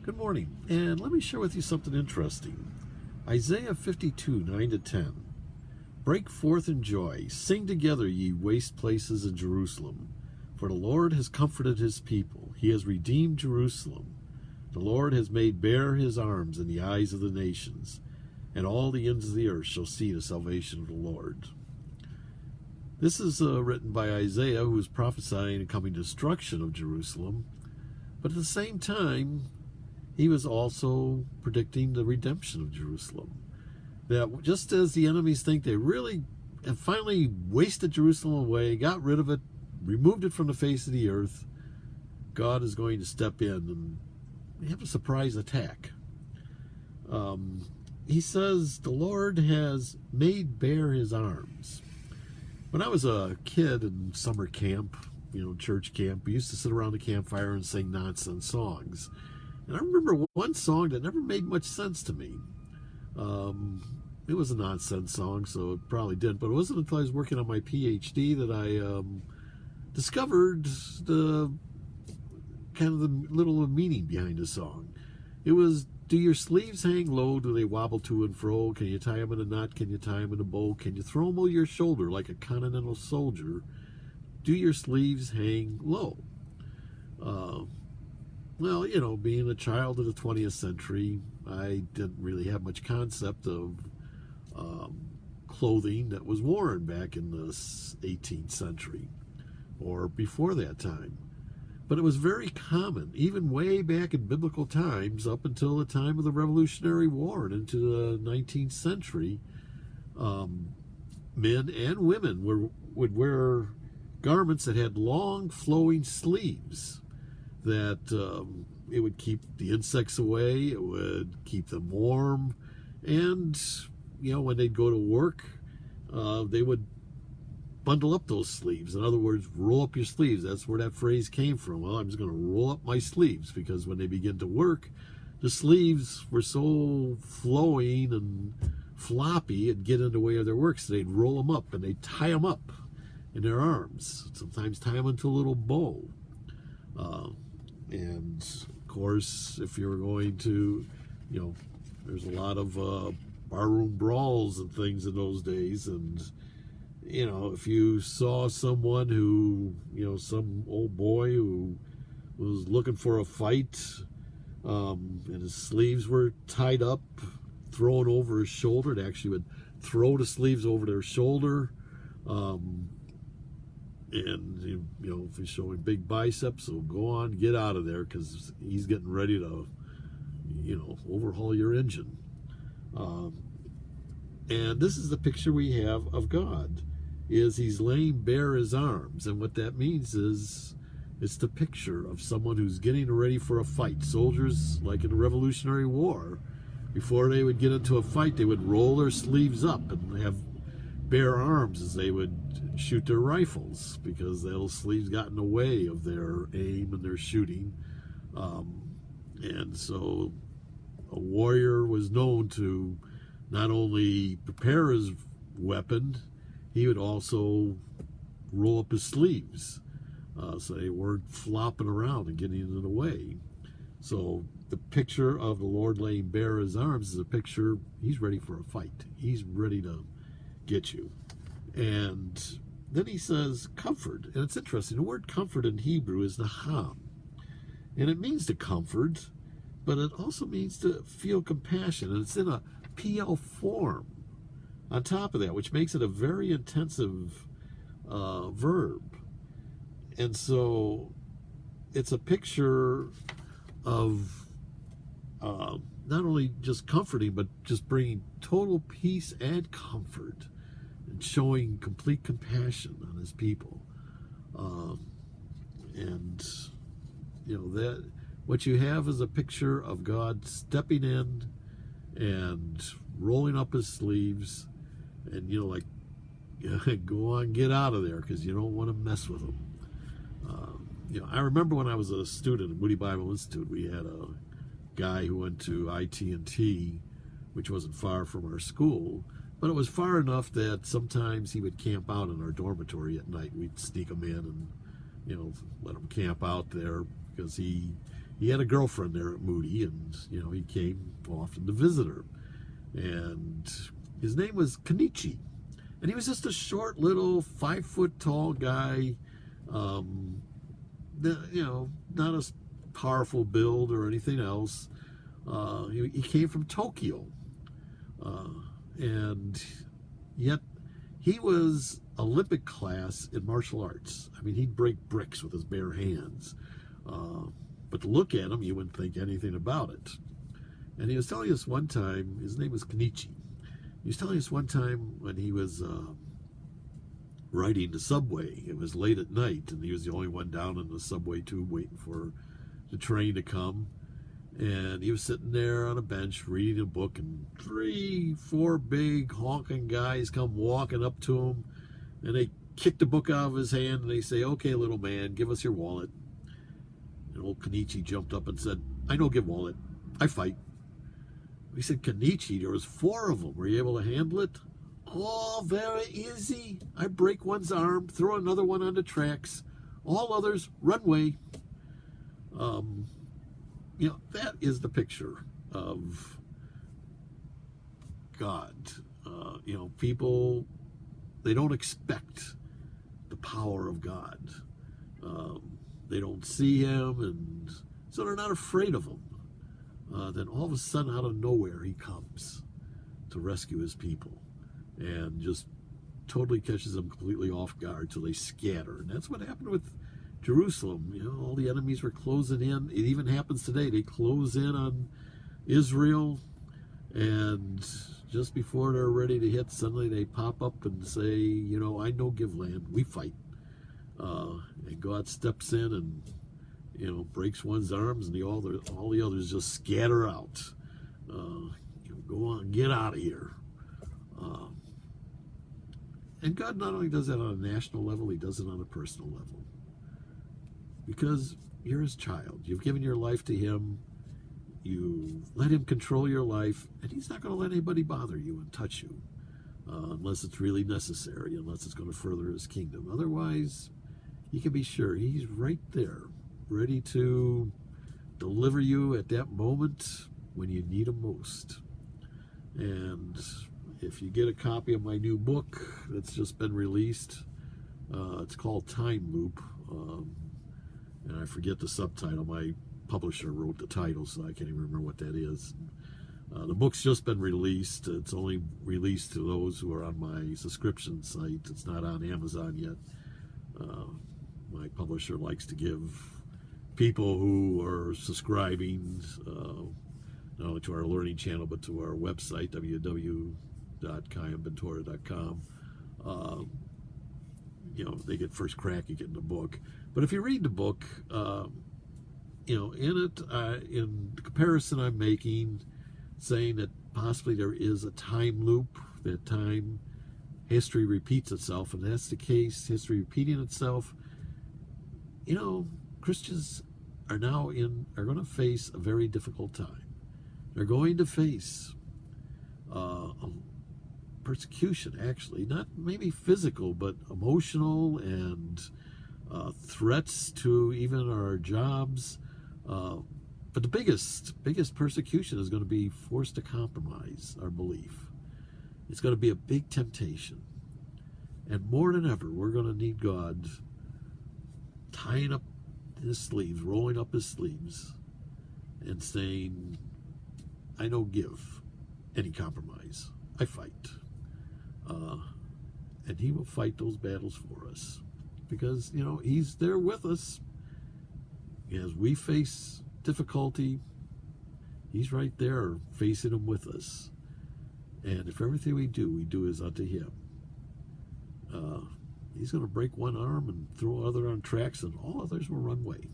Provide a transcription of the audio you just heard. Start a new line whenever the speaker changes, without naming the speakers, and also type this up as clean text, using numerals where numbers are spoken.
Good morning, and let me share with you something interesting. Isaiah 52, 9-10. Break forth in joy, sing together, ye waste places in Jerusalem. For the Lord has comforted his people, he has redeemed Jerusalem. The Lord has made bare his arms in the eyes of the nations, and all the ends of the earth shall see the salvation of the Lord. This is written by Isaiah, who is prophesying the coming destruction of Jerusalem, but at the same time, he was also predicting the redemption of Jerusalem. That just as the enemies think they really have finally wasted Jerusalem away, got rid of it, removed it from the face of the earth, God is going to step in and have a surprise attack. He says the Lord has made bare his arms. When I was a kid in summer camp, church camp, we used to sit around the campfire and sing nonsense songs. And I remember one song that never made much sense to me. It was a nonsense song, so it probably didn't. But it wasn't until I was working on my Ph.D. that I discovered the kind of the little meaning behind the song. It was, do your sleeves hang low? Do they wobble to and fro? Can you tie them in a knot? Can you tie them in a bow? Can you throw them over your shoulder like a continental soldier? Do your sleeves hang low? Well, being a child of the 20th century, I didn't really have much concept of clothing that was worn back in the 18th century or before that time. But it was very common, even way back in biblical times, up until the time of the Revolutionary War and into the 19th century. Men and women would wear garments that had long flowing sleeves, that it would keep the insects away, it would keep them warm, and when they'd go to work, they would bundle up those sleeves. In other words, roll up your sleeves. That's where that phrase came from. Well, I'm just going to roll up my sleeves, because when they begin to work, the sleeves were so flowing and floppy, it'd get in the way of their work, so they'd roll them up and they'd tie them up in their arms, sometimes tie them into a little bow. And of course, if you're going to, there's a lot of barroom brawls and things in those days. And, if you saw someone who, some old boy who was looking for a fight, and his sleeves were tied up, thrown over his shoulder, it actually would throw the sleeves over their shoulder. And, if he's showing big biceps, so go on, get out of there, because he's getting ready to, overhaul your engine. And this is the picture we have of God, is he's laying bare his arms. And what that means is it's the picture of someone who's getting ready for a fight. Soldiers, like in the Revolutionary War, before they would get into a fight, they would roll their sleeves up and have bare arms as they would shoot their rifles, because those sleeves got in the way of their aim and their shooting. And so a warrior was known to not only prepare his weapon, he would also roll up his sleeves, so they weren't flopping around and getting in the way. So the picture of the Lord laying bare his arms is a picture he's ready for a fight. He's ready to get you. And then he says comfort. And it's interesting, the word comfort in Hebrew is naham. And it means to comfort, but it also means to feel compassion. And it's in a PL form on top of that, which makes it a very intensive verb. And so it's a picture of not only just comforting, but just bringing total peace and comfort, and showing complete compassion on his people. That what you have is a picture of God stepping in and rolling up his sleeves, and go on, get out of there, because you don't want to mess with him. I remember when I was a student at Moody Bible Institute, we had a guy who went to IT&T, which wasn't far from our school, but it was far enough that sometimes he would camp out in our dormitory at night. We'd sneak him in and, let him camp out there, because he he had a girlfriend there at Moody, and he came often to visit her. And his name was Kenichi, and he was just a short little 5-foot tall guy. Not a powerful build or anything else. He came from Tokyo, and yet he was Olympic class in martial arts. I mean, he'd break bricks with his bare hands. But to look at him, you wouldn't think anything about it. And he was telling us one time, his name was Kenichi. He was telling us one time when he was riding the subway. It was late at night, and he was the only one down in the subway tube waiting for the train to come. And he was sitting there on a bench reading a book, and 3-4 big honking guys come walking up to him, and they kick the book out of his hand, and they say, "Okay, little man, give us your wallet." And old Kenichi jumped up and said, "I no give wallet. I fight." He said, "Kenichi, there was 4 of them. Were you able to handle it?" "Oh, very easy. I break one's arm, throw another one on the tracks. All others, run away." That is the picture of God. People, they don't expect the power of God. They don't see him, and so they're not afraid of him. Then all of a sudden, out of nowhere, he comes to rescue his people, and just totally catches them completely off guard till they scatter. And that's what happened with Jerusalem. All the enemies were closing in. It even happens today. They close in on Israel, and just before they're ready to hit, suddenly they pop up and say, "I no give land. We fight." And God steps in and breaks one's arms, and all the others just scatter out. Go on, get out of here. And God not only does that on a national level, he does it on a personal level. Because you're his child. You've given your life to him. You let him control your life, and he's not going to let anybody bother you and touch you unless it's really necessary, unless it's going to further his kingdom. Otherwise, you can be sure he's right there, ready to deliver you at that moment when you need him most. And if you get a copy of my new book that's just been released, it's called Time Loop. And I forget the subtitle. My publisher wrote the title, so I can't even remember what that is. The book's just been released. It's only released to those who are on my subscription site. It's not on Amazon yet. My publisher likes to give people who are subscribing not only to our learning channel, but to our website, www.chaimbentorah.com. They get first crack at getting the book. But if you read the book, in it, in the comparison I'm making, saying that possibly there is a time loop, that history repeats itself, and that's the case, history repeating itself. Christians are going to face a very difficult time. They're going to face persecution, actually, not maybe physical, but emotional, and threats to even our jobs. But the biggest persecution is going to be forced to compromise our belief. It's going to be a big temptation. And more than ever, we're going to need God tying up his sleeves, rolling up his sleeves, and saying, "I don't give any compromise. I fight." And he will fight those battles for us. Because, he's there with us. As we face difficulty, he's right there facing them with us. And if everything we do is unto him, he's going to break one arm and throw other on tracks, and all others will run away.